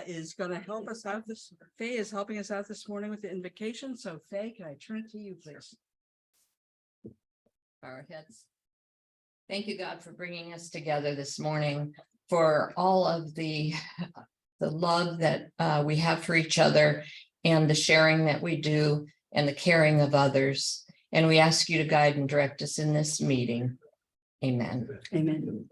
Is going to help us out this, Faye is helping us out this morning with the invocation. So Faye, can I turn it to you, please? Our heads. Thank you, God, for bringing us together this morning, for all of the love that we have for each other and the sharing that we do and the caring of others. And we ask you to guide and direct us in this meeting. Amen. Amen.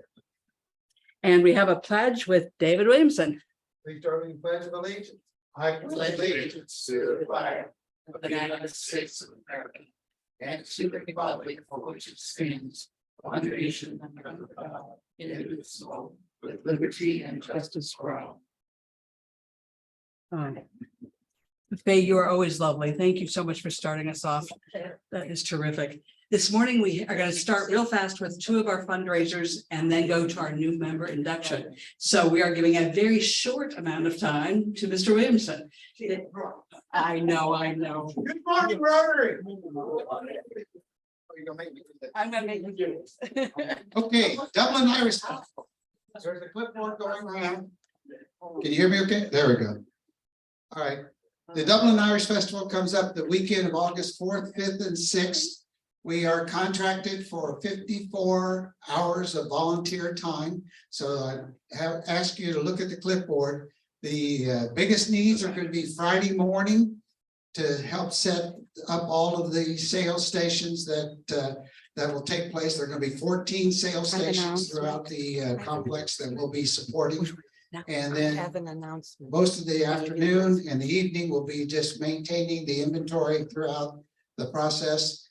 And we have a pledge with David Williamson. Please join me in the pledge of allegiance. I pledge allegiance to the flag of the United States of America and to the republic for which it stands, one nation under God, indivisible, with liberty and justice for all. Faye, you are always lovely. Thank you so much for starting us off. That is terrific. This morning, we are going to start real fast with two of our fundraisers and then go to our new member induction. So we are giving a very short amount of time to Mr. Williamson. I know. Good morning, Rotary. I'm going to make you do it. Okay, Dublin Irish Festival. There's a clipboard going around. Can you hear me okay? There we go. All right. The Dublin Irish Festival comes up the weekend of August 4th, 5th, and 6th. We are contracted for 54 hours of volunteer time. So I have asked you to look at the clipboard. The biggest needs are going to be Friday morning to help set up all of the sales stations that will take place. There are going to be 14 sales stations throughout the complex that we'll be supporting. And then Have an announcement. most of the afternoon and the evening will be just maintaining the inventory throughout the process.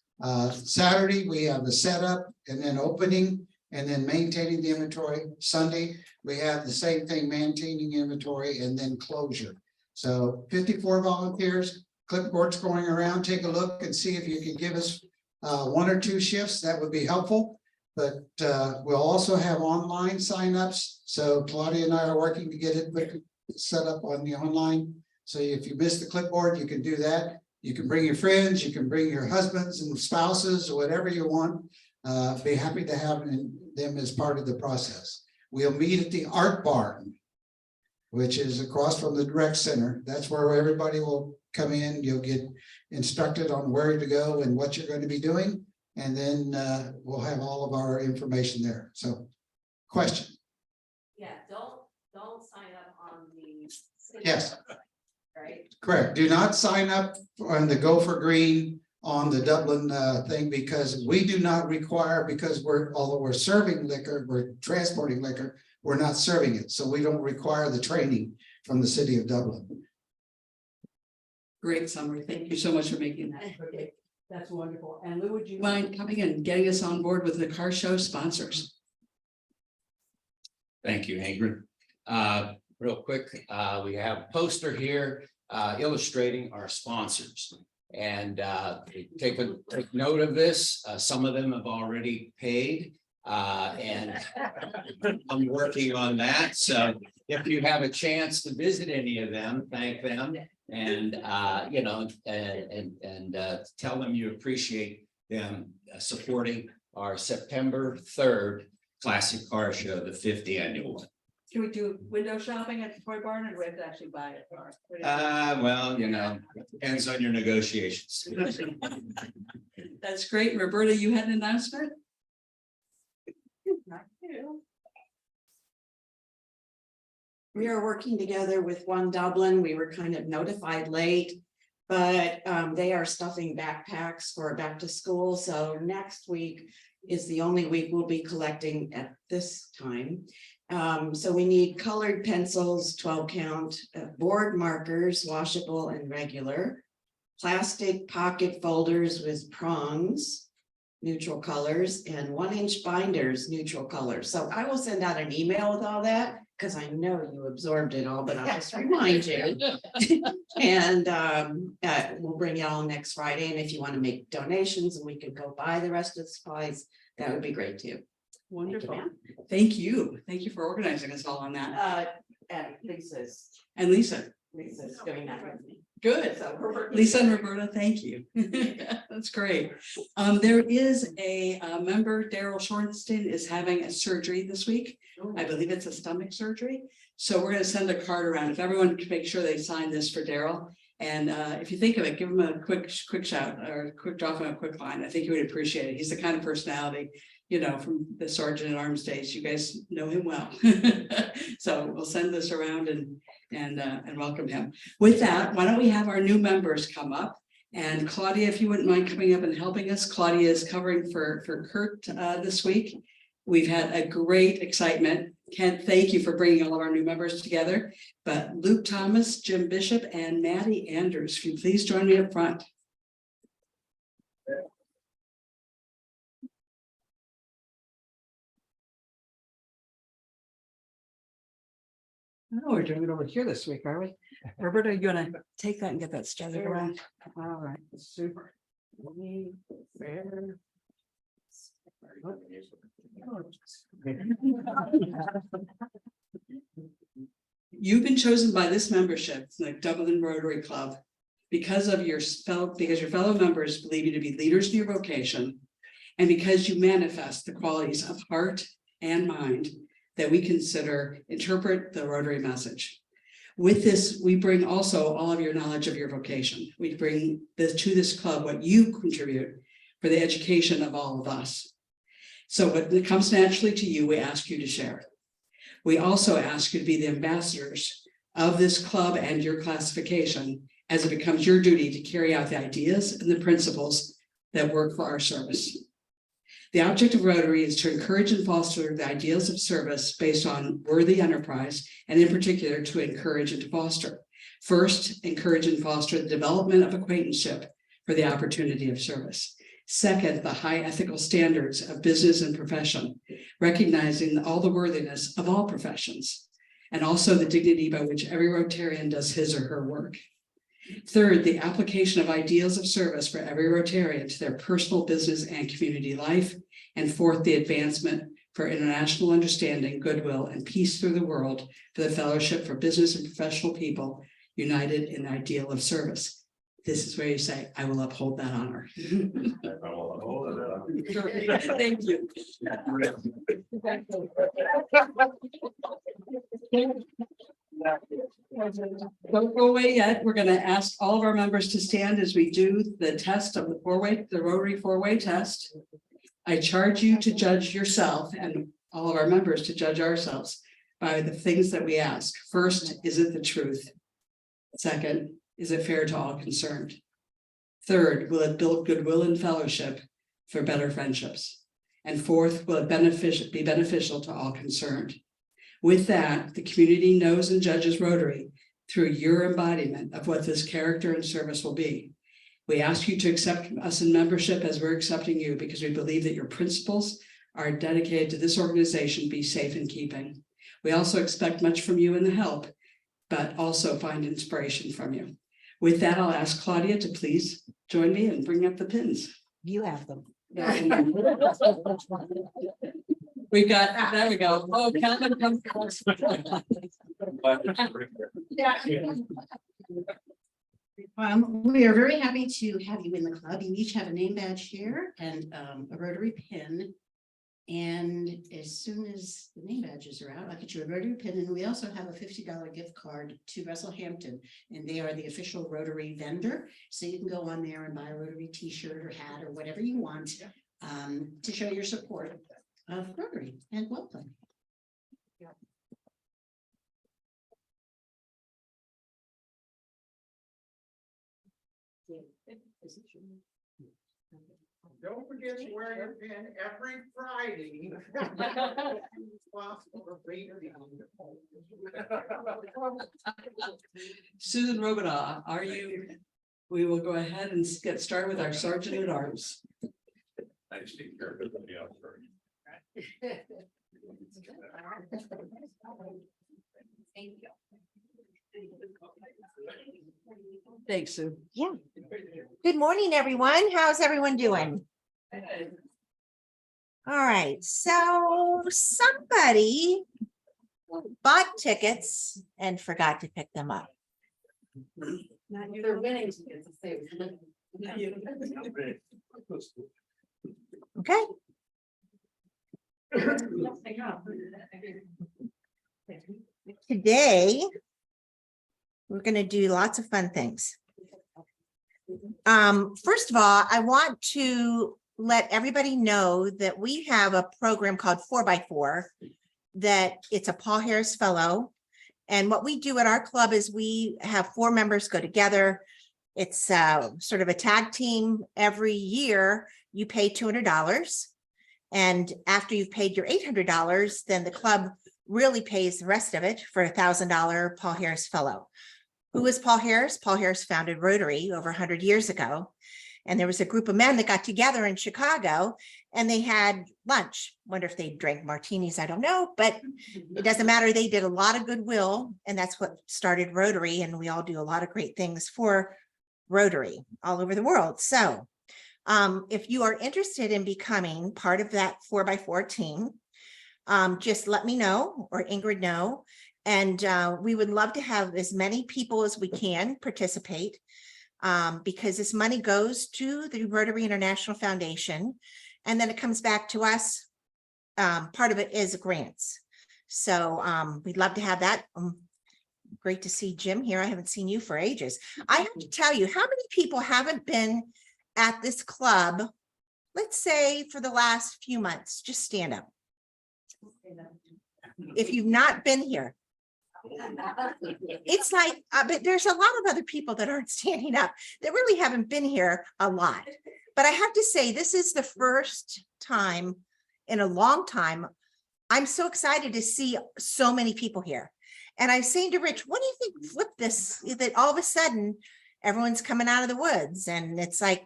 Saturday, we have the setup and then opening and then maintaining the inventory. Sunday, we have the same thing, maintaining inventory and then closure. So 54 volunteers, clipboards going around, take a look and see if you can give us one or two shifts. That would be helpful. But we'll also have online signups. So Claudia and I are working to get it set up on the online. So if you miss the clipboard, you can do that. You can bring your friends, you can bring your husbands and spouses or whatever you want. Be happy to have them as part of the process. We'll meet at the Art Barn, which is across from the Direct Center. That's where everybody will come in. You'll get instructed on where to go and what you're going to be doing. And then we'll have all of our information there. So, question? Yeah, don't sign up on the. Yes. Right. Correct. Do not sign up on the Go for Green on the Dublin thing, because we do not require, because although we're serving liquor, we're transporting liquor, we're not serving it. So we don't require the training from the city of Dublin. Great summary. Thank you so much for making that. Okay, that's wonderful. And Lou, would you mind coming and getting us on board with the car show sponsors? Thank you, Ingrid. Real quick, we have a poster here illustrating our sponsors. And take note of this. Some of them have already paid. And I'm working on that. So if you have a chance to visit any of them, thank them. And tell them you appreciate them supporting our September 3rd Classic Car Show, the 5th annual one. Can we do window shopping at the Toy Barn, or do we have to actually buy a car? Well, depends on your negotiations. That's great. Roberta, you had an announcement? We are working together with One Dublin. We were kind of notified late, but they are stuffing backpacks for back to school. So next week is the only week we'll be collecting at this time. So we need colored pencils, 12 count, board markers, washable and regular, plastic pocket folders with prongs, neutral colors, and 1-inch binders, neutral colors. So I will send out an email with all that, because I know you absorbed it all, but I'll just remind you. And we'll bring you all next Friday. And if you want to make donations and we could go buy the rest of the supplies, that would be great too. Wonderful. Thank you. Thank you for organizing us all on that. And Lisa's And Lisa, doing that with me. Good. So we're working Lisa and together. Roberta, thank you. That's great. There is a member, Daryl Shorenstein, is having a surgery this week. I believe it's a stomach surgery. So we're gonna send a card around. If everyone can make sure they sign this for Daryl. And if you think of it, give him a quick shout or a quick drop him a quick line. I think he would appreciate it. He's the kind of personality, you know, from the Sergeant at Arms days. You guys know him well. So we'll send this around and welcome him. With that, why don't we have our new members come up? And Claudia, if you wouldn't mind coming up and helping us. Claudia is covering for Kurt this week. We've had a great excitement. Kent, thank you for bringing all of our new members together. But Luke Thomas, Jim Bishop, and Maddie Andrews, if you please join me up front. Oh, we're doing it over here this week, are we? Roberta, are you gonna take that and get that started around? All right, super. You've been chosen by this membership, like Dublin Rotary Club, because your fellow members believe you to be leaders in your vocation, and because you manifest the qualities of heart and mind that we consider interpret the Rotary message. With this, we bring also all of your knowledge of your vocation. We bring this to this club, what you contribute for the education of all of us. So when it comes naturally to you, we ask you to share. We also ask you to be the ambassadors of this club and your classification as it becomes your duty to carry out the ideas and the principles that work for our service. The object of Rotary is to encourage and foster the ideals of service based on worthy enterprise, and in particular to encourage and to foster. First, encourage and foster the development of acquaintanceship for the opportunity of service. Second, the high ethical standards of business and profession, recognizing all the worthiness of all professions, and also the dignity by which every Rotarian does his or her work. Third, the application of ideals of service for every Rotarian to their personal, business, and community life. And fourth, the advancement for international understanding, goodwill, and peace through the world for the Fellowship for Business and Professional People united in the ideal of service. This is where you say, I will uphold that honor. Thank you. Don't go away yet. We're going to ask all of our members to stand as we do the test of the Rotary four-way test. I charge you to judge yourself and all of our members to judge ourselves by the things that we ask. First, is it the truth? Second, is it fair to all concerned? Third, will it build goodwill and fellowship for better friendships? And fourth, will it be beneficial to all concerned? With that, the community knows and judges Rotary through your embodiment of what this character and service will be. We ask you to accept us in membership as we're accepting you, because we believe that your principles are dedicated to this organization be safe in keeping. We also expect much from you in the help, but also find inspiration from you. With that, I'll ask Claudia to please join me and bring up the pins. You have them. We got, there we go. Oh, Calvin comes. We are very happy to have you in the club. You each have a name badge here and a Rotary pin. And as soon as the name badges are out, I'll get you a Rotary pin. And we also have a $50 gift card to Wrestlehampton. And they are the official Rotary vendor. So you can go on there and buy a Rotary t-shirt or hat or whatever you want to show your support of Rotary and welcome. Don't forget to wear your pin every Friday. Susan Robidaugh, are you? We will go ahead and get started with our Sergeant at Arms. I just take care of everybody else first. Thank you. Thanks, Sue. Yeah. Good morning, everyone. How's everyone doing? All right, so somebody bought tickets and forgot to pick them up. They're winning. Okay, today we're going to do lots of fun things. First of all, I want to let everybody know that we have a program called 4x4, that it's a Paul Harris Fellow. And what we do at our club is we have 4 members go together. It's sort of a tag team. Every year you pay $200. And after you've paid your $800, then the club really pays the rest of it for $1,000 Paul Harris Fellow. Who is Paul Harris? Paul Harris founded Rotary over 100 years ago. And there was a group of men that got together in Chicago and they had lunch. Wonder if they drank martinis, I don't know, but it doesn't matter. They did a lot of goodwill, and that's what started Rotary. And we all do a lot of great things for Rotary all over the world. So if you are interested in becoming part of that 4x4 team, just let me know, or Ingrid know. And we would love to have as many people as we can participate, because this money goes to the Rotary International Foundation, and then it comes back to us. Part of it is grants. So we'd love to have that. Great to see Jim here. I haven't seen you for ages. I have to tell you, how many people haven't been at this club, let's say for the last few months? Just stand up. If you've not been here. It's like, but there's a lot of other people that aren't standing up that really haven't been here a lot. But I have to say, this is the first time in a long time. I'm so excited to see so many people here. And I was saying to Rich, what do you think flip this, that all of a sudden everyone's coming out of the woods, and it's like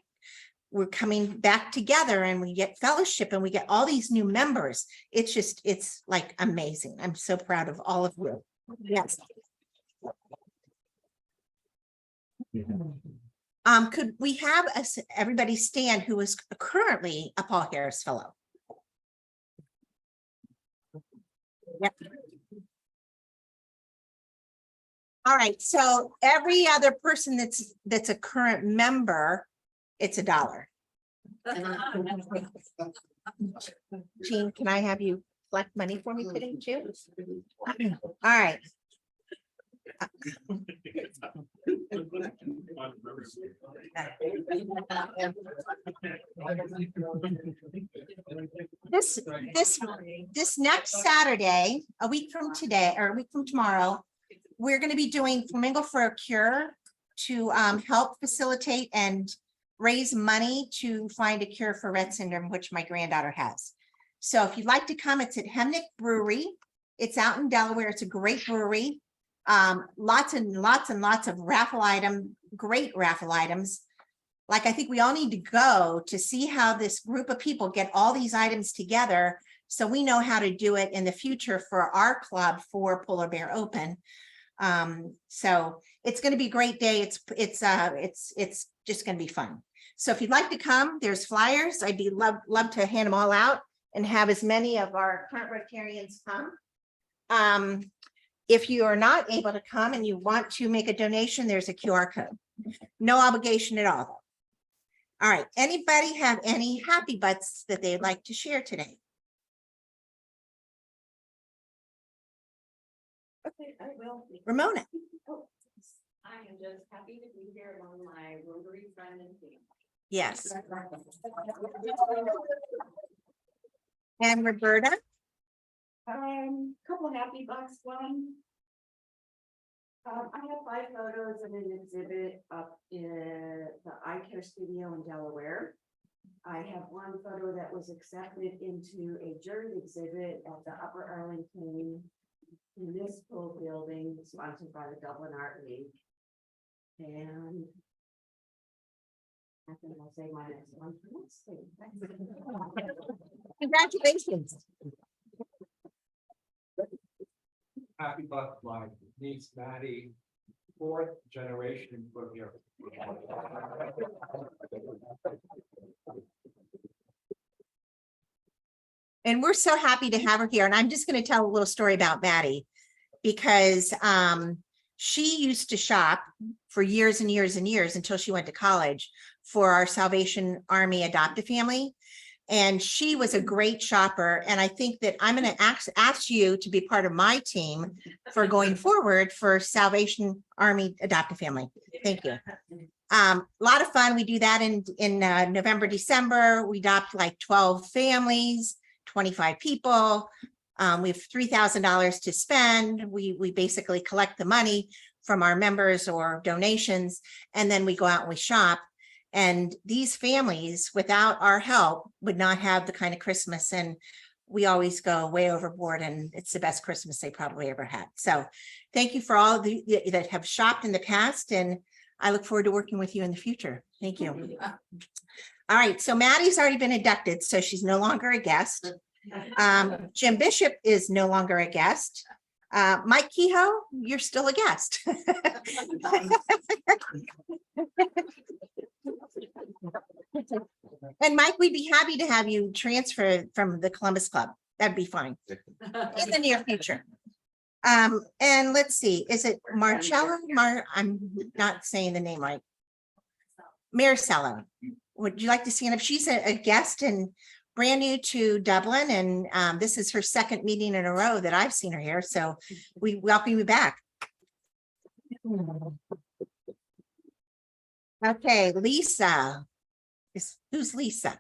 we're coming back together and we get fellowship and we get all these new members. It's just, it's like amazing. I'm so proud of all of you. Yes. Could we have everybody stand who is currently a Paul Harris Fellow? Yep. All right, so every other person that's a current member, it's $1. Jean, can I have you collect money for me today too? All right. This next Saturday, a week from today, or a week from tomorrow, we're going to be doing Flamingo for a Cure to help facilitate and raise money to find a cure for Rett syndrome, which my granddaughter has. So if you'd like to come, it's at Hemnick Brewery. It's out in Delaware. It's a great brewery. Lots and lots of raffle items, great raffle items. Like, I think we all need to go to see how this group of people get all these items together, so we know how to do it in the future for our club for Polar Bear Open. So it's going to be a great day. It's just going to be fun. So if you'd like to come, there's flyers. I'd be love to hand them all out and have as many of our current Rotarians come. If you are not able to come and you want to make a donation, there's a QR code. No obligation at all, though. All right. Anybody have any happy butts that they'd like to share today? Okay, I will. Ramona. I am just happy to be here among my Rotary friend and family. Yes. And Roberta. Couple happy bucks. One. I have 5 photos in an exhibit up in the Eye Care Studio in Delaware. I have one photo that was accepted into a jury exhibit at the Upper Arlington Municipal Building, sponsored by the Dublin Art League. And I think I'll say my next one. Let's see. Congratulations. Happy buck, my niece Maddie, 4th generation from here. And we're so happy to have her here. And I'm just going to tell a little story about Maddie, because She used to shop for years and years and years until she went to college for our Salvation Army adoptive family. And she was a great shopper. And I think that I'm going to ask you to be part of my team for going forward for Salvation Army adoptive family. Thank you. A lot of fun. We do that in November, December. We adopt like 12 families, 25 people. We have $3,000 to spend. We basically collect the money from our members or donations, and then we go out and we shop. And these families, without our help, would not have the kind of Christmas. And we always go way overboard, and it's the best Christmas they probably ever had. So thank you for all that have shopped in the past, and I look forward to working with you in the future. Thank you. All right, so Maddie's already been inducted, so she's no longer a guest. Jim Bishop is no longer a guest. Mike Kehoe, you're still a guest. And Mike, we'd be happy to have you transfer from the Columbus Club. That'd be fine in the near future. And let's see, is it Marcello? I'm not saying the name right. Maricello. Would you like to stand up? She's a guest and brand new to Dublin, and this is her second meeting in a row that I've seen her here. So we welcome you back. Okay, Lisa. Who's Lisa?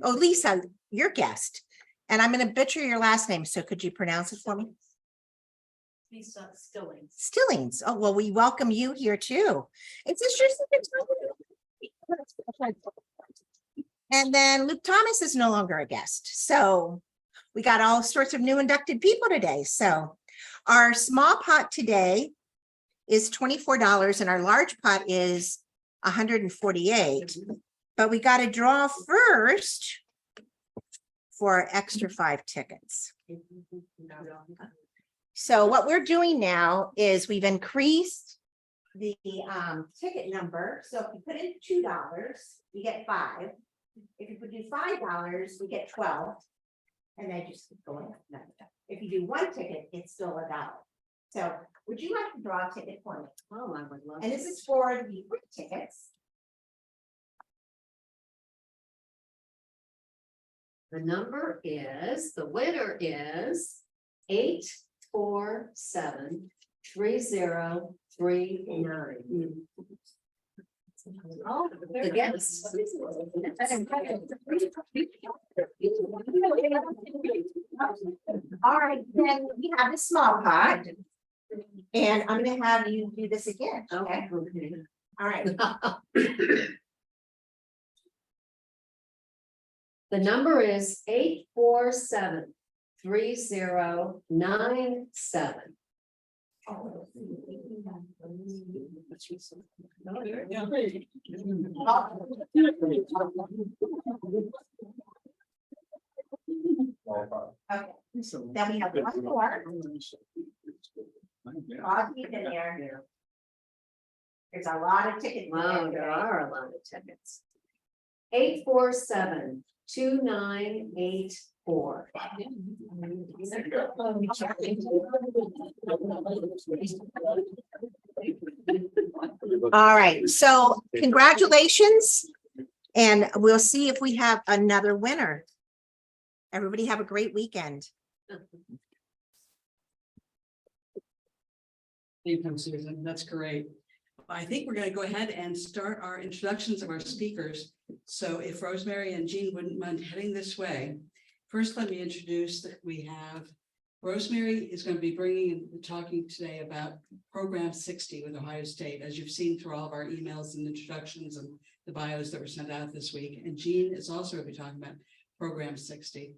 Oh, Lisa, your guest. And I'm going to butcher your last name. So could you pronounce it for me? Lisa Stillings. Stillings. Oh, well, we welcome you here too. Is this your second time? And then Luke Thomas is no longer a guest. So we got all sorts of new inducted people today. So our small pot today is $24 and our large pot is $148. But we got to draw first for our extra 5 tickets. So what we're doing now is we've increased the ticket number. So if you put in $2, you get 5. If you put in $5, we get 12. And then just keep going up. If you do 1 ticket, it's still $1. So would you like to draw a ticket for me? Oh, I would love. And this is for the free tickets. The number is, the winner is 8473039. Oh, the guess. All right, then we have a small pot. And I'm gonna have you do this again, okay? Okay. All right. The number is 8473097. Okay, then we have 1 more. I'll keep it there. There's a lot of tickets. Wow, there are a lot of tickets. 8472984. All right, so congratulations. And we'll see if we have another winner. Everybody have a great weekend. Thank you, Susan. That's great. I think we're going to go ahead and start our introductions of our speakers. So if Rosemary and Jean wouldn't mind heading this way, first let me introduce that we have Rosemary is going to be bringing and talking today about Program 60 with Ohio State, as you've seen through all of our emails and introductions and the bios that were sent out this week. And Jean is also going to be talking about Program 60.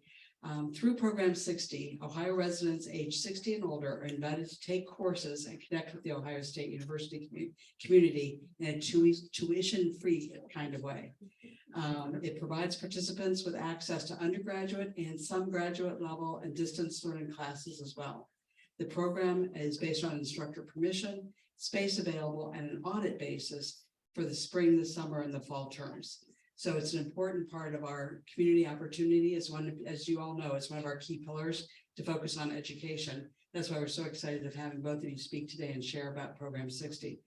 Through Program 60, Ohio residents age 60 and older are invited to take courses and connect with the Ohio State University community in a tuition-free kind of way. It provides participants with access to undergraduate and some graduate level and distance learning classes as well. The program is based on instructor permission, space available, and an audit basis for the spring, the summer, and the fall terms. So it's an important part of our community opportunity. As you all know, it's one of our key pillars to focus on education. That's why we're so excited of having both of you speak today and share about Program 60.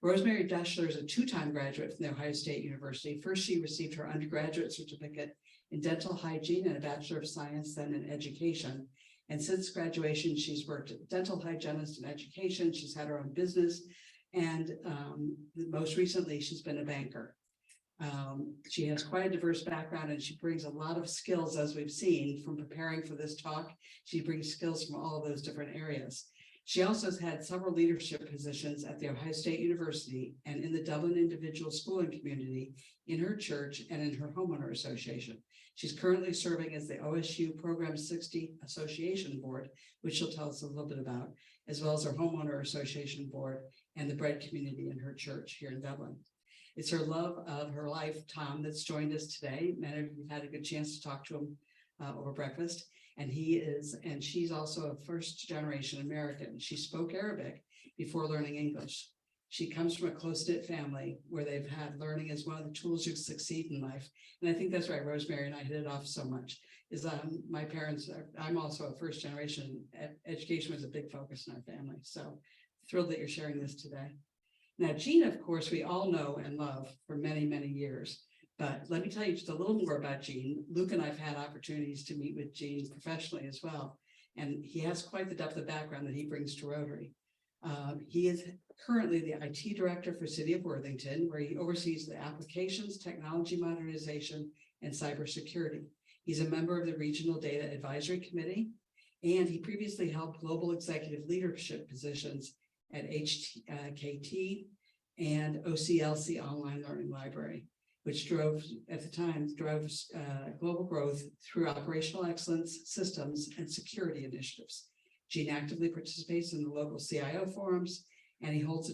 Rosemary Deschler is a two-time graduate from the Ohio State University. First, she received her undergraduate certificate in dental hygiene and a Bachelor of Science, then in education. And since graduation, she's worked as a dental hygienist in education. She's had her own business. And most recently, she's been a banker. She has quite a diverse background and she brings a lot of skills, as we've seen from preparing for this talk. She brings skills from all of those different areas. She also has had several leadership positions at the Ohio State University and in the Dublin individual schooling community, in her church and in her homeowner association. She's currently serving as the OSU Program 60 Association Board, which she'll tell us a little bit about, as well as her homeowner association board and the bread community in her church here in Dublin. It's her love of her life, Tom, that's joined us today. Many of you had a good chance to talk to him over breakfast. And she's also a first-generation American. She spoke Arabic before learning English. She comes from a close-knit family where they've had learning as one of the tools to succeed in life. And I think that's why Rosemary and I hit it off so much, is my parents, I'm also a first-generation, education was a big focus in our family. So thrilled that you're sharing this today. Now, Jean, of course, we all know and love for many, many years. But let me tell you just a little more about Jean. Luke and I've had opportunities to meet with Jean professionally as well. And he has quite the depth of background that he brings to Rotary. He is currently the IT director for City of Worthington, where he oversees the applications, technology modernization, and cybersecurity. He's a member of the Regional Data Advisory Committee, and he previously held global executive leadership positions at HKT and OCLC Online Learning Library, which drove global growth through operational excellence, systems, and security initiatives. Jean actively participates in the local CIO forums, and he holds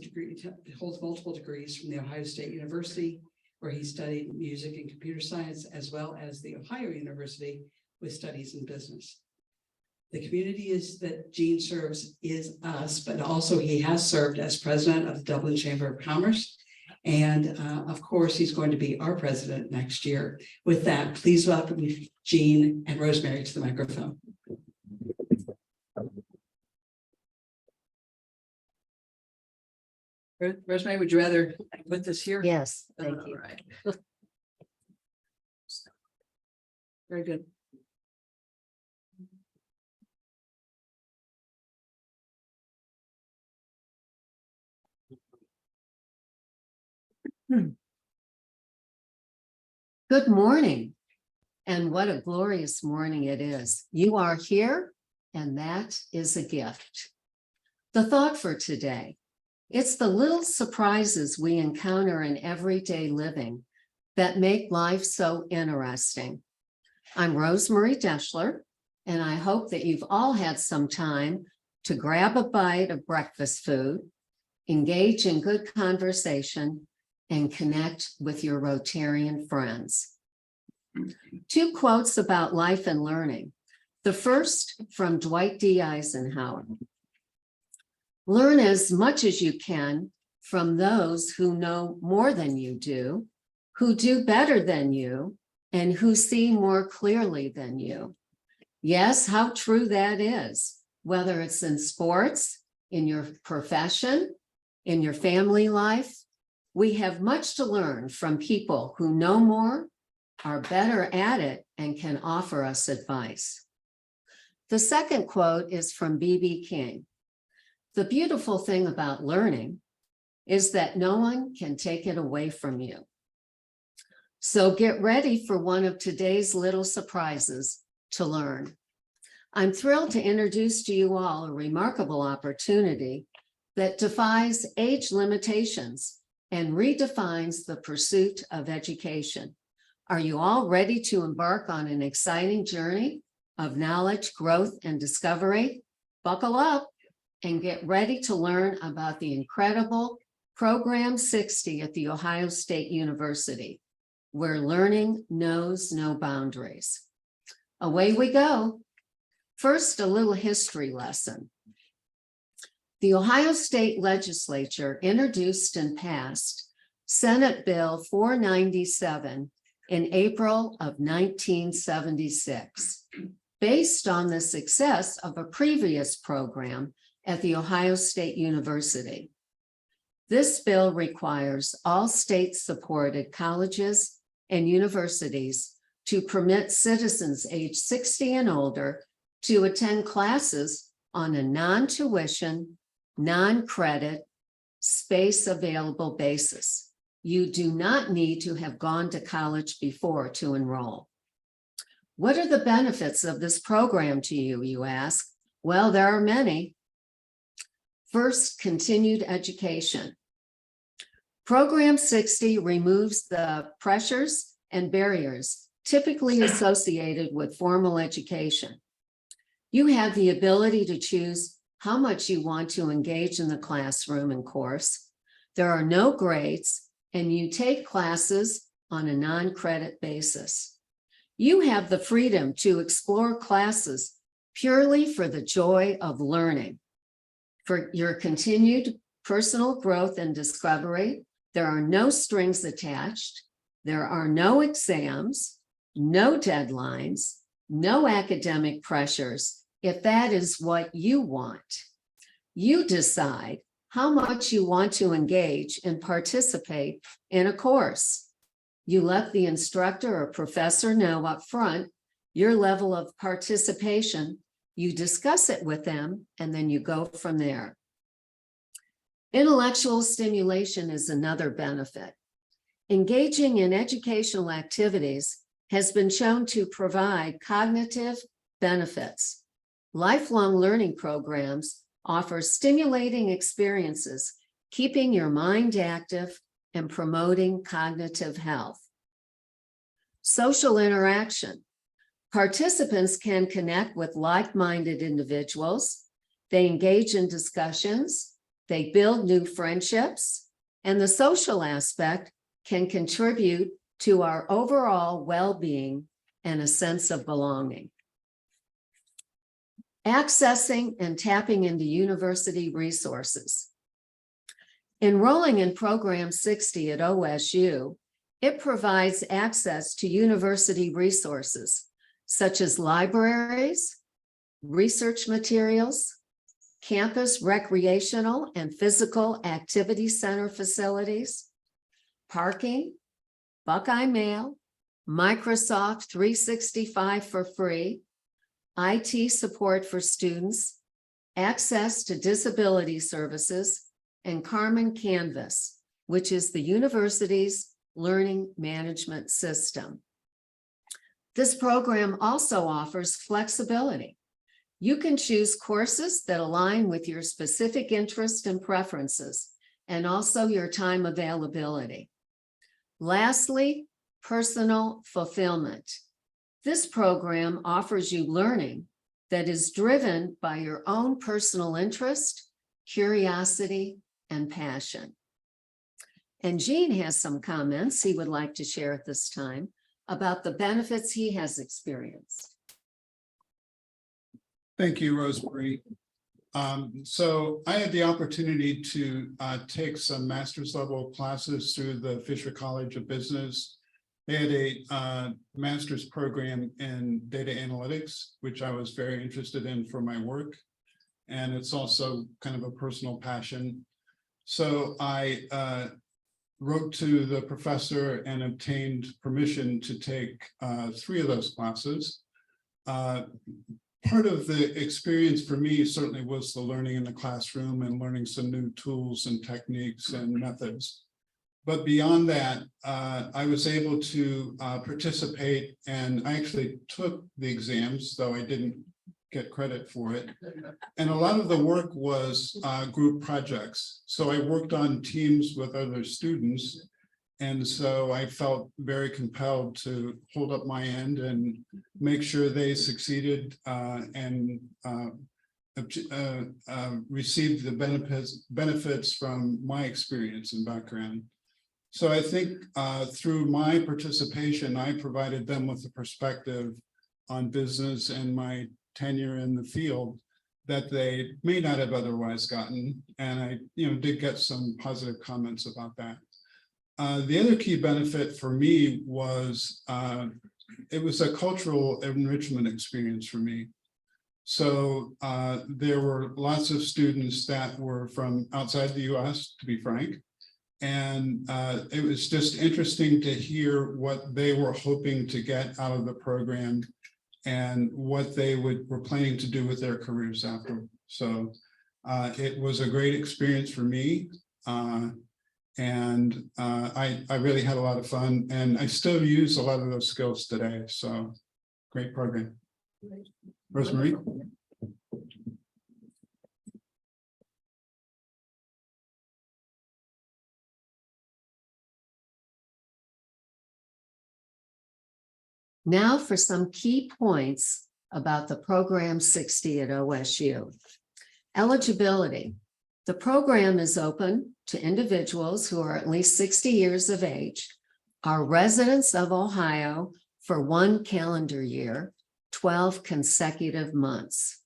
multiple degrees from the Ohio State University, where he studied music and computer science, as well as the Ohio University with studies in business. The community that Jean serves is us, but also he has served as president of the Dublin Chamber of Commerce. And of course, he's going to be our president next year. With that, please welcome Jean and Rosemary to the microphone. Rosemary, would you rather put this here? Yes, thank you. All right. Very good. Good morning. And what a glorious morning it is. You are here, and that is a gift. The thought for today: it's the little surprises we encounter in everyday living that make life so interesting. I'm Rosemary Deschler, and I hope that you've all had some time to grab a bite of breakfast food, engage in good conversation, and connect with your Rotarian friends. Two quotes about life and learning. The first from Dwight D. Eisenhower. Learn as much as you can from those who know more than you do, who do better than you, and who see more clearly than you. Yes, how true that is, whether it's in sports, in your profession, in your family life. We have much to learn from people who know more, are better at it, and can offer us advice. The second quote is from B.B. King. The beautiful thing about learning is that no one can take it away from you. So get ready for one of today's little surprises to learn. I'm thrilled to introduce to you all a remarkable opportunity that defies age limitations and redefines the pursuit of education. Are you all ready to embark on an exciting journey of knowledge, growth, and discovery? Buckle up and get ready to learn about the incredible Program 60 at The Ohio State University, where learning knows no boundaries. Away we go. First, a little history lesson. The Ohio State Legislature introduced and passed Senate Bill 497 in April of 1976. based on the success of a previous program at The Ohio State University. This bill requires all state-supported colleges and universities to permit citizens age 60 and older to attend classes on a non-tuition, non-credit, space-available basis. You do not need to have gone to college before to enroll. What are the benefits of this program to you, you ask? Well, there are many. First, continued education. Program 60 removes the pressures and barriers typically associated with formal education. You have the ability to choose how much you want to engage in the classroom and course. There are no grades, and you take classes on a non-credit basis. You have the freedom to explore classes purely for the joy of learning. For your continued personal growth and discovery, there are no strings attached. There are no exams, no deadlines, no academic pressures. If that is what you want, you decide how much you want to engage and participate in a course. You let the instructor or professor know up front your level of participation. You discuss it with them, and then you go from there. Intellectual stimulation is another benefit. Engaging in educational activities has been shown to provide cognitive benefits. Lifelong learning programs offer stimulating experiences, keeping your mind active and promoting cognitive health. Social interaction. Participants can connect with like-minded individuals. They engage in discussions. They build new friendships, and the social aspect can contribute to our overall well-being and a sense of belonging. Accessing and tapping into university resources. Enrolling in Program 60 at OSU, it provides access to university resources such as libraries, research materials, campus recreational and physical activity center facilities, parking, Buckeye Mail, Microsoft 365 for free, IT support for students, access to disability services, and Carmen Canvas, which is the university's learning management system. This program also offers flexibility. You can choose courses that align with your specific interests and preferences, and also your time availability. Lastly, personal fulfillment. This program offers you learning that is driven by your own personal interest, curiosity, and passion. And Gene has some comments he would like to share at this time about the benefits he has experienced. Thank you, Rosemary. So I had the opportunity to take some master's level classes through the Fisher College of Business. They had a master's program in data analytics, which I was very interested in for my work. And it's also kind of a personal passion. So I wrote to the professor and obtained permission to take 3 of those classes. Part of the experience for me certainly was the learning in the classroom and learning some new tools and techniques and methods. But beyond that, I was able to participate, and I actually took the exams, though I didn't get credit for it. And a lot of the work was group projects. So I worked on teams with other students. And so I felt very compelled to hold up my end and make sure they succeeded and received the benefits from my experience and background. So I think through my participation, I provided them with a perspective on business and my tenure in the field that they may not have otherwise gotten. And I did get some positive comments about that. The other key benefit for me was it was a cultural enrichment experience for me. So there were lots of students that were from outside the US, to be frank. And it was just interesting to hear what they were hoping to get out of the program and what they were planning to do with their careers after. So it was a great experience for me. I really had a lot of fun, and I still use a lot of those skills today. So great program. Rosemary? Now for some key points about the Program 60 at OSU. Eligibility. The program is open to individuals who are at least 60 years of age, are residents of Ohio for 1 calendar year, 12 consecutive months.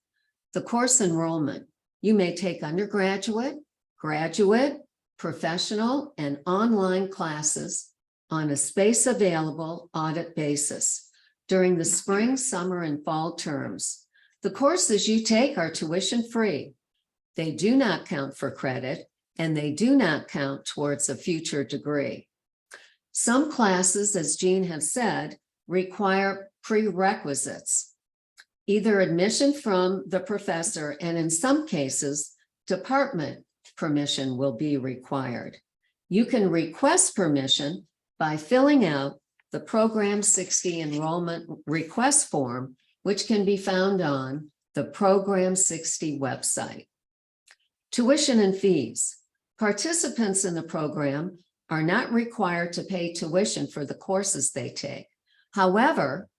The course enrollment, you may take undergraduate, graduate, professional, and online classes on a space available audit basis during the spring, summer, and fall terms. The courses you take are tuition free. They do not count for credit, and they do not count towards a future degree. Some classes, as Jean has said, require prerequisites, either admission from the professor, and in some cases, department permission will be required. You can request permission by filling out the Program 60 enrollment request form, which can be found on the Program 60 website. Tuition and fees. Participants in the program are not required to pay tuition for the courses they take. However,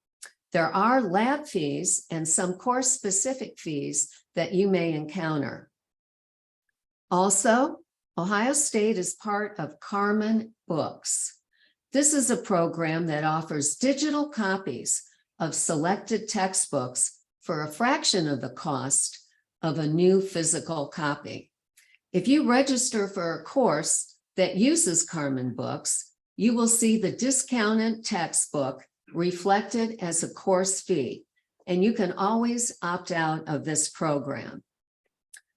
there are lab fees and some course-specific fees that you may encounter. Also, Ohio State is part of Carmen Books. This is a program that offers digital copies of selected textbooks for a fraction of the cost of a new physical copy. If you register for a course that uses Carmen Books, you will see the discounted textbook reflected as a course fee, and you can always opt out of this program.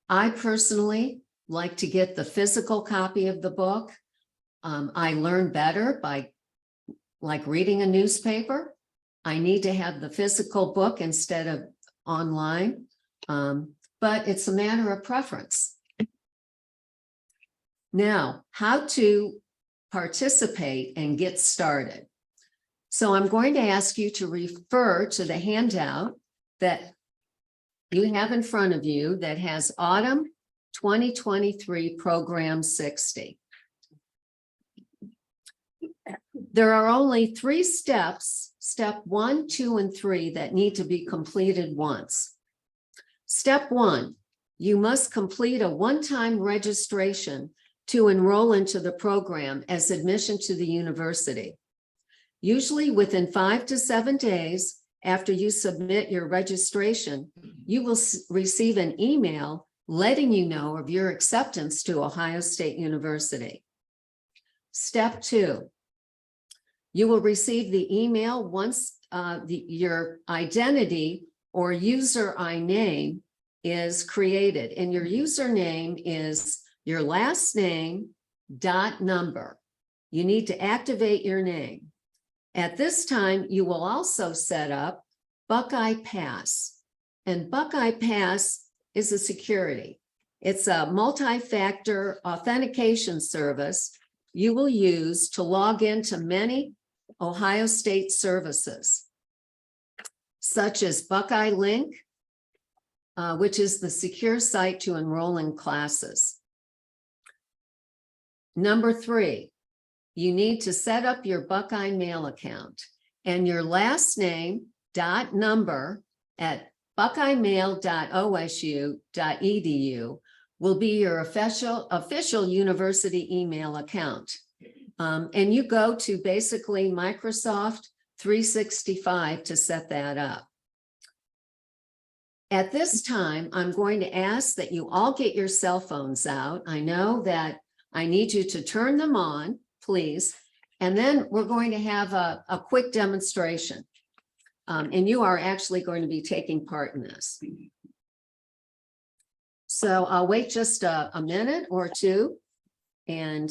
I personally like to get the physical copy of the book. I learn better by reading a newspaper. I need to have the physical book instead of online, but it's a matter of preference. Now, how to participate and get started. So I'm going to ask you to refer to the handout that you have in front of you that has Autumn 2023 Program 60. There are only 3 steps, step 1, 2, and 3, that need to be completed once. Step 1, you must complete a one-time registration to enroll into the program as admission to the university. Usually within 5 to 7 days after you submit your registration, you will receive an email letting you know of your acceptance to Ohio State University. Step 2, you will receive the email once your identity or user name is created, and your username is your last name dot number. You need to activate your name. At this time, you will also set up Buckeye Pass, and Buckeye Pass is a security. It's a multi-factor authentication service you will use to log into many Ohio State services, such as Buckeye Link, which is the secure site to enroll in classes. Number 3, you need to set up your Buckeye Mail account, and your last name dot number at buckeyemail.osu.edu will be your official university email account. And you go to basically Microsoft 365 to set that up. At this time, I'm going to ask that you all get your cell phones out. I know that I need you to turn them on, please. And then we're going to have a quick demonstration. And you are actually going to be taking part in this. So I'll wait just a minute or two. And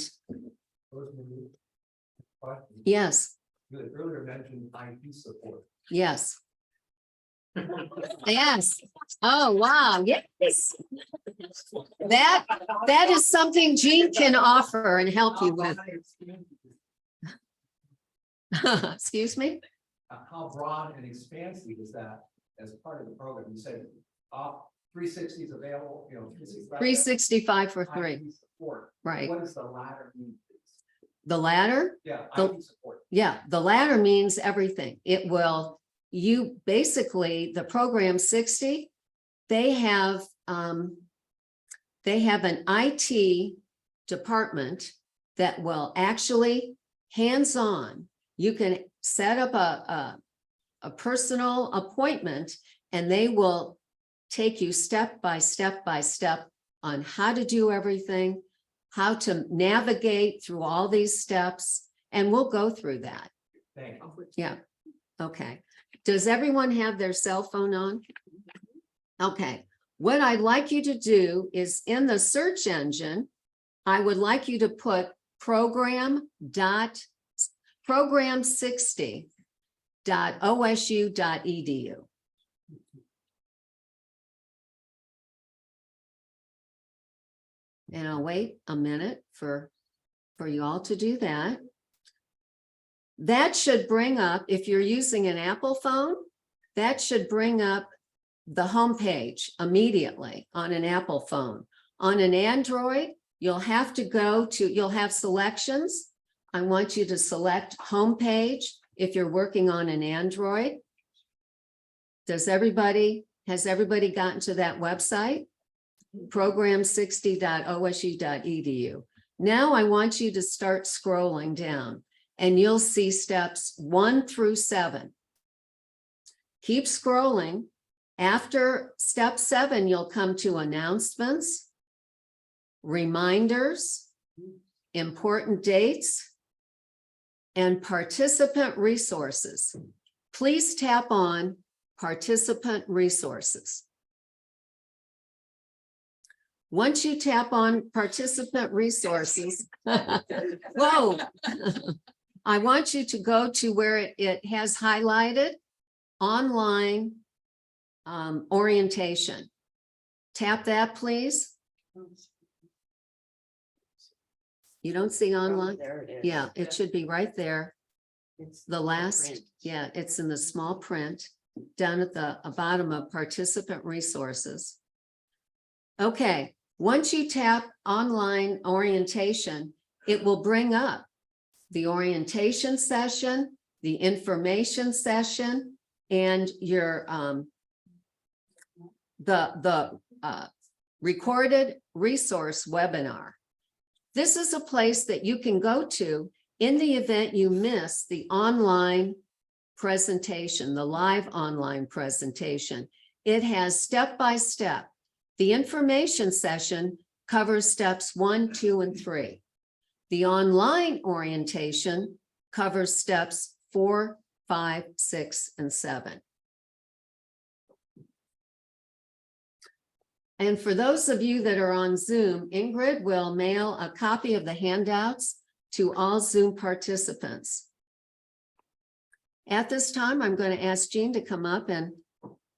yes, You had earlier mentioned IT support. yes. Yes. Oh, wow. Yes. That is something Jean can offer and help you with. Excuse me? How broad and expansive is that as part of the program? You said, 360 is available, 365. 365 for free, IT support. right? What does the latter mean? The ladder? Yeah, The- IT support. Yeah, the ladder means everything. It will, you basically, the program 60, they have an IT department that will actually hands-on. You can set up a personal appointment and they will take you step by step by step on how to do everything, how to navigate through all these steps, and we'll go through that. Thank you. Yeah, okay. Does everyone have their cell phone on? Okay, what I'd like you to do is in the search engine, I would like you to put program60.osu.edu. And I'll wait a minute for you all to do that. That should bring up, if you're using an Apple phone, that should bring up the homepage immediately on an Apple phone. On an Android, you'll have to go to, you'll have selections. I want you to select homepage if you're working on an Android. Has everybody gotten to that website? program60.osu.edu. Now I want you to start scrolling down and you'll see steps 1 through 7. Keep scrolling. After step 7, you'll come to announcements, reminders, important dates, and participant resources. Please tap on participant resources. Once you tap on participant resources, whoa, I want you to go to where it has highlighted online orientation. Tap that, please. You don't see online? There it is. Yeah, it should be right there. It's The last, print. yeah, it's in the small print down at the bottom of participant resources. Okay, once you tap online orientation, it will bring up the orientation session, the information session, and your the recorded resource webinar. This is a place that you can go to in the event you miss the online presentation, the live online presentation. It has step-by-step. The information session covers steps 1, 2, and 3. The online orientation covers steps 4, 5, 6, and 7. And for those of you that are on Zoom, Ingrid will mail a copy of the handouts to all Zoom participants. At this time, I'm going to ask Gene to come up and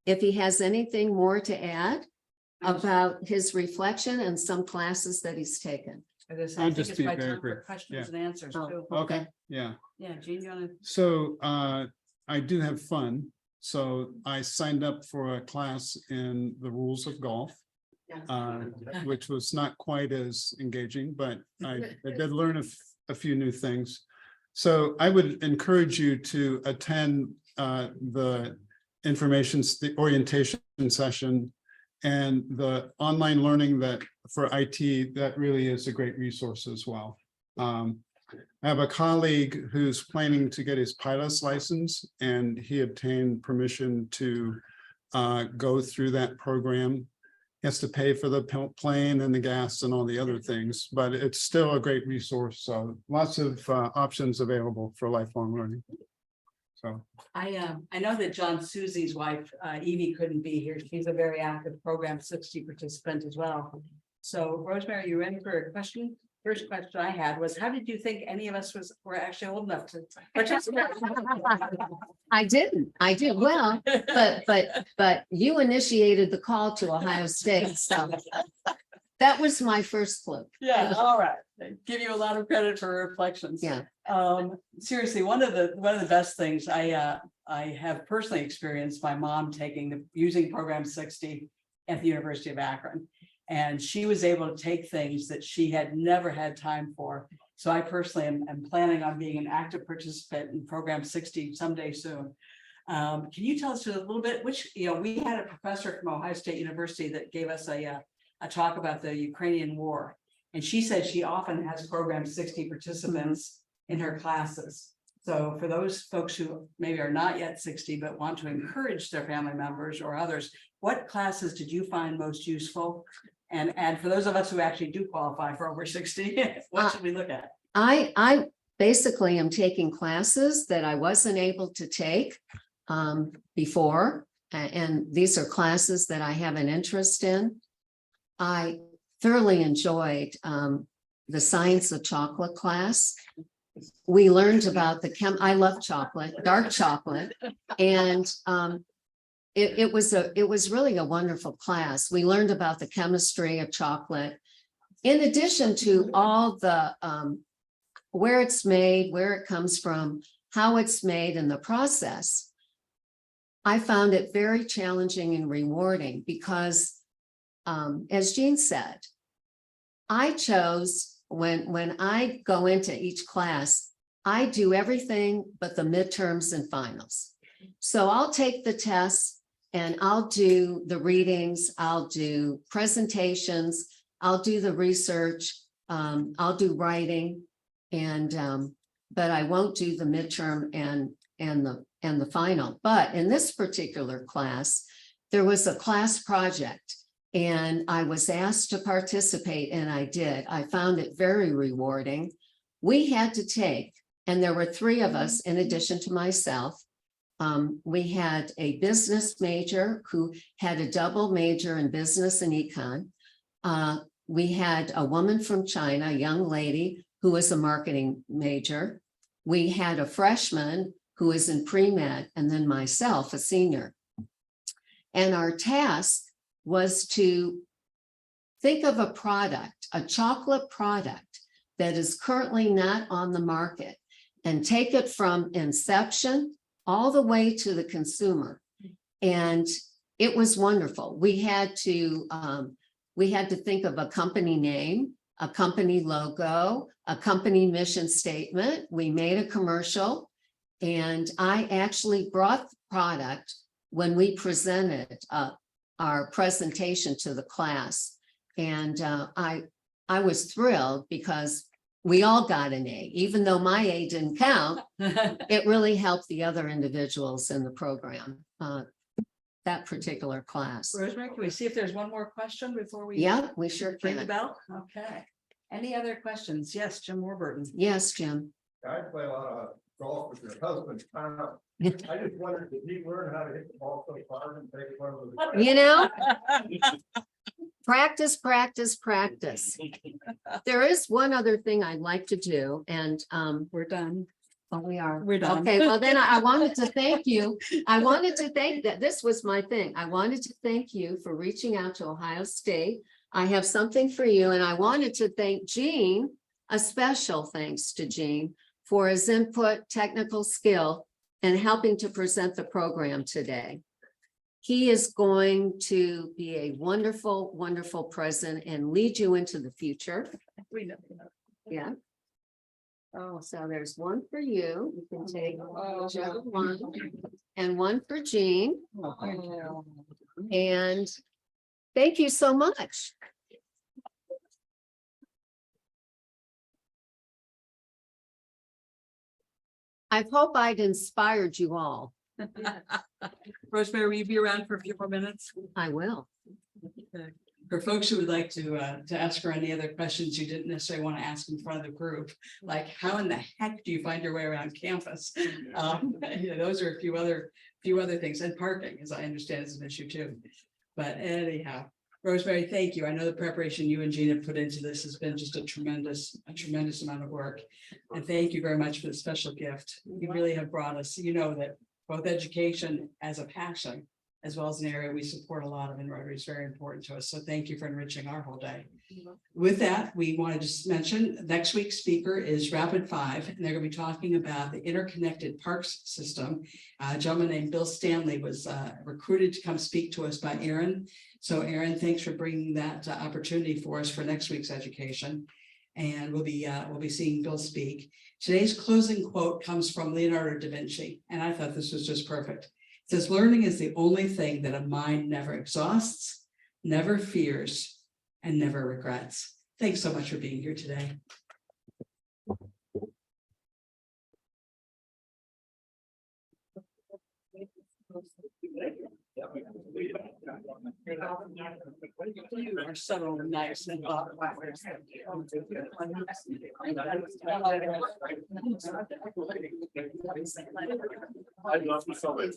if he has anything more to add about his reflection and some classes that he's taken. I I'll think just it's be my very time for brief. questions Yeah. and answers Oh. too. Okay, yeah. Yeah, Jean, you wanna? So I do have fun. So I signed up for a class in the rules of golf, which was not quite as engaging, but I did learn a few new things. So I would encourage you to attend the the orientation session and the online learning that for IT, that really is a great resource as well. I have a colleague who's planning to get his pilot's license and he obtained permission to go through that program. He has to pay for the plane and the gas and all the other things, but it's still a great resource. So lots of options available for lifelong learning. So So, I know that John Susie's wife, Evie, couldn't be here. She's a very active Program 60 participant as well. So Rosemary, you ready for a question? First question I had was, how did you think any of us were actually old enough to participate? I did well, but you initiated the call to Ohio State, so that was my first clue. Yeah, all right. I give you a lot of credit for reflections. Yeah. Seriously, one of the best things I have personally experienced my mom using Program 60 at the University of Akron. And she was able to take things that she had never had time for. So I personally am planning on being an active participant in Program 60 someday soon. Can you tell us a little bit, we had a professor from Ohio State University that gave us a talk about the Ukrainian war. And she said she often has Program 60 participants in her classes. So for those folks who maybe are not yet 60, but want to encourage their family members or others, what classes did you find most useful? And for those of us who actually do qualify for over 60, what should we look at? I basically am taking classes that I wasn't able to take before. And these are classes that I have an interest in. I thoroughly enjoyed the science of chocolate class. We learned about I love chocolate, dark chocolate, and it was really a wonderful class. We learned about the chemistry of chocolate, in addition to all the where it's made, where it comes from, how it's made, and the process. I found it very challenging and rewarding because, as Jean said, I chose when I go into each class, I do everything but the midterms and finals. So I'll take the tests and I'll do the readings, I'll do presentations, I'll do the research, I'll do writing, and but I won't do the midterm and the final. But in this particular class, there was a class project and I was asked to participate, and I did. I found it very rewarding. We had to take, and there were 3 of us in addition to myself. We had a business major who had a double major in business and econ. We had a woman from China, a young lady who was a marketing major. We had a freshman who is in pre-med, and then myself, a senior. And our task was to think of a product, a chocolate product that is currently not on the market, and take it from inception all the way to the consumer. And it was wonderful. We had to think of a company name, a company logo, a company mission statement. We made a commercial, and I actually brought the product when we presented our presentation to the class. And I was thrilled because we all got an A, even though my A didn't count. It really helped the other individuals in the program, that particular class. Rosemary, can we see if there's one more question before we? Yeah, we sure Ring the can. bell? Okay. Any other questions? Yes, Jim Warburton. Yes, Jim. I play a lot of golf with your husband. I just wondered, did he learn how to hit the ball so far and take one of the? You know, practice, practice, practice. There is one other thing I'd like to do, and We're done. oh, we are. We're done. Okay, well, then I wanted to thank you. I wanted to thank that. This was my thing. I wanted to thank you for reaching out to Ohio State. I have something for you, and I wanted to thank Gene, a special thanks to Gene for his input, technical skill, and helping to present the program today. He is going to be a wonderful, wonderful president and lead you into the future. We know. Yeah. Oh, so there's one for you. You can take whichever one, and one for Jean. And thank you so much. I hope I'd inspired you all. Rosemary, will you be around for a few more minutes? I will. Okay. For folks who would like to ask her any other questions you didn't necessarily want to ask in front of the group, like how in the heck do you find your way around campus? Those are a few other things, and parking, as I understand, is an issue too. But anyhow, Rosemary, thank you. I know the preparation you and Gina put into this has been just a tremendous amount of work. And thank you very much for the special gift. You really have brought us, you know, that both education as a passion, as well as an area we support a lot of in Rotary is very important to us. So thank you for enriching our whole day. With that, we want to just mention next week's speaker is Rapid 5, and they're going to be talking about the interconnected parks system. A gentleman named Bill Stanley was recruited to come speak to us by Aaron. So Aaron, thanks for bringing that opportunity for us for next week's education. And we'll be seeing Bill speak. Today's closing quote comes from Leonardo da Vinci, and I thought this was just perfect. It says, learning is the only thing that a mind never exhausts, never fears, and never regrets. Thanks so much for being here today. You are so nice and I'd love to sell it.